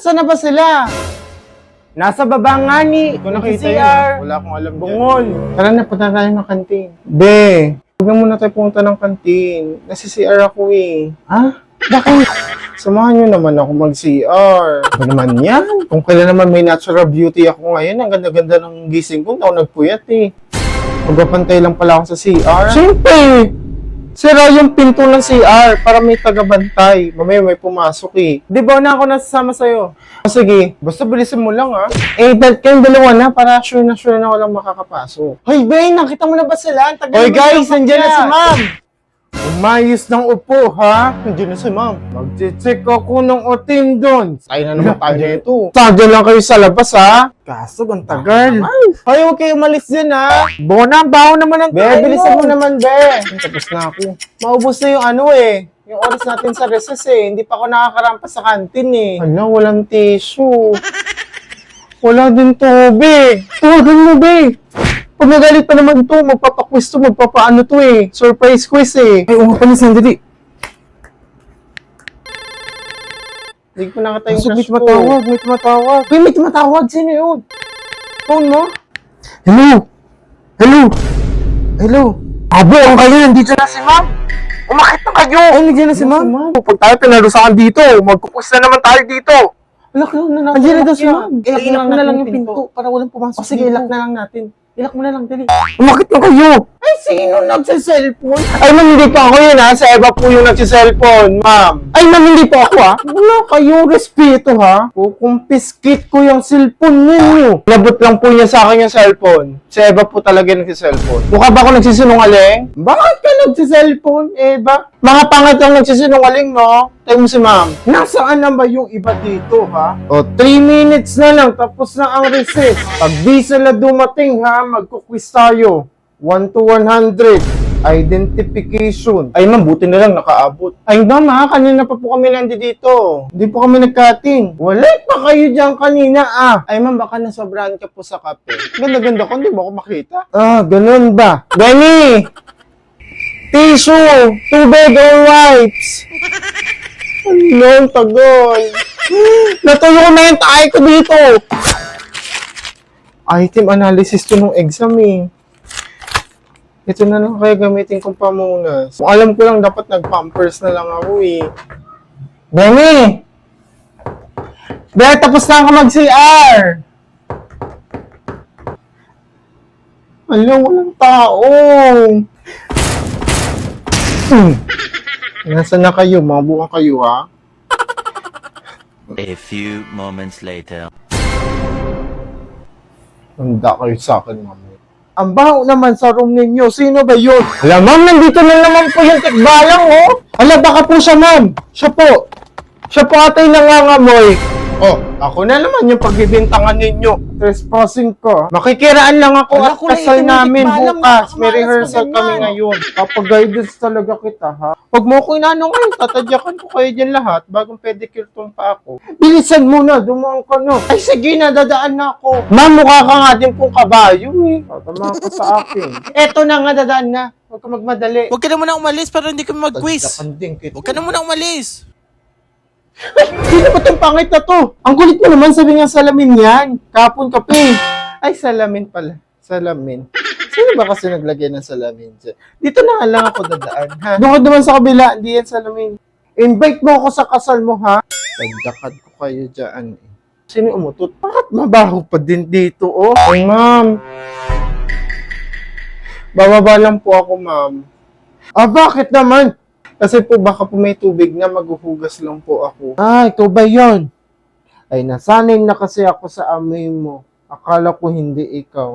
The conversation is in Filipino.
Saan na ba sila? Nasa baba nga ni. Ito nakita CR. yun. Wala akong alam dyan. Bungol. Tara na, punta tayo ng kantin. Be, huwag na muna tayo pumunta ng kantin. Nasa CR ako eh. Ha? Bakit? Samahan nyo naman ako mag-CR. Ano naman yan? Kung kailan naman may natural beauty ako ngayon, ang ganda-ganda ng gising ko, ako nagpuyat eh. Magpapantay lang pala ako sa CR. Siyempre! Sira yung pinto ng CR para may tagabantay. Mamaya may pumasok eh. Di ba na ako nasasama sa'yo? Sige, basta bilisan mo lang ah. Kayong dalawa na para sure na walang makakapasok. Hoy, Ben, nakita mo na ba sila? Hoy guys, nandiyan na si ma'am. Umayos ng upo, ha? Nandiyan na si ma'am. Mag-check ako ng otin doon. Tayo na naman tayo ito. Sadya lang kayo sa labas, ha? Kaso, ang tagal. Hoy, huwag kayo umalis dyan, ha? Bona, baho naman ang tayo. Be, bilisan mo naman, Be. Tapos na ako. Maubos na yung ano, eh. Yung oras natin sa recess, eh. Hindi pa ako nakakarampas sa kantin, eh. Hala, walang tissue. Wala din tubig. Tawagan mo, Be. Pag nagalit pa naman ito, magpapaquiz to, magpapaano to eh. Surprise quiz eh. Ay, umapalis, sandali. Hindi ko nakita yung crush ko. May tumatawag. Uy, may tumatawag. Sino yun? Phone mo? Hello? Abo, ang kayo, nandito na si ma'am. Umakit na kayo. Ay, nandiyan na si ma'am. Pag tayo pinarusakan dito, magkukus na naman tayo dito. Ilak na nandiyan na daw si ma'am. Ilak mo na lang yung pinto para walang pumasok. Sige, ilak na lang natin. Ilak mo na lang, dali. Umakit na kayo! Ay, sino nagsiselfone? Ay, ma'am, hindi pa ako yun, ha? Sa Eva po yung nagsiselfone, ma'am. Ay, ma'am, hindi pa ako, ha? Wala kayo respeto, ha? Kukumpiskit ko yung cellphone ninyo. Labot lang po niya sa akin yung cellphone. Sa Eva po talaga nagsiselfone. Mukha ba ako nagsisinungaling? Bakit ka nagsiselfone, Eva? Mga pangat lang nagsisinungaling, no? Tayo mo si ma'am. Nasaan na ba yung iba dito, ha? O, 3 minutes na lang, tapos na ang recess. Pag di sila dumating, ha, magkukwis tayo. 1 to 100. Identification. Ay, ma'am, buti na lang nakaabot. Ay, ma'am, ha, kanina pa po kami nandito. Hindi po kami nagkating. Wala pa kayo dyan kanina, ah. Ay, ma'am, baka nasobrahan ka po sa kape. Ganda-ganda ko, hindi mo ako makita. Ah, ganun ba? Benny! Tissue! Tubig or wipes! Ano, tagal. Natuyo ko na yung tayo ko dito. Item analysis to nung exam eh. Ito na lang kaya gamitin kong pamunas. Kung alam ko lang dapat nag-pampers na lang ako eh. Benny! Be, tapos na ako mag-CR! Alam, walang tao. Nasaan na kayo? Mabuka kayo, ha? A few moments later. Handa kayo sa akin, ma'am. Ang baho naman sa room ninyo. Sino ba yun? Hala, ma'am, nandito na naman po yung tikbalang, oh. Hala, baka po siya, ma'am. Siya po. Siya po atay nangangamoy. Oh, ako na naman yung pagbibintangan ninyo. Trespassing ko. Makikiraan lang ako at kasal namin bukas. May rehearsal kami ngayon. Papa-guidance talaga kita, ha? Huwag mo ko inano ngayon. Tatadyakan ko kayo dyan lahat bagong pedicure tong pa ako. Bilisan mo na. Dumaan ka na. Ay, sige na. Dadaan na ako. Ma'am, mukha ka nga din pong kabayo, eh. Tatama ka sa akin. Eto na nga, dadaan na. Huwag ka magmadali. Huwag ka na muna umalis para hindi kami mag-quiz. Tadyakan din kita. Huwag ka na muna umalis. Ay, sino ba itong pangit na to? Ang kulit mo naman, sabi nga salamin yan. Kapon kape. Ay, salamin pala. Salamin. Sino ba kasi naglagay ng salamin dyan? Dito na nga lang ako dadaan, ha? Doon ka naman sa kabila, hindi yan salamin. Invite mo ako sa kasal mo, ha? Tagdakad ko kayo dyan. Sino umutot? Bakit mabaho pa din dito, oh? Ay, ma'am. Bababa lang po ako, ma'am. Ah, bakit naman? Kasi po baka po may tubig na maghuhugas lang po ako. Ah, ikaw ba yun? Ay, nasanay na kasi ako sa amoy mo. Akala ko hindi ikaw.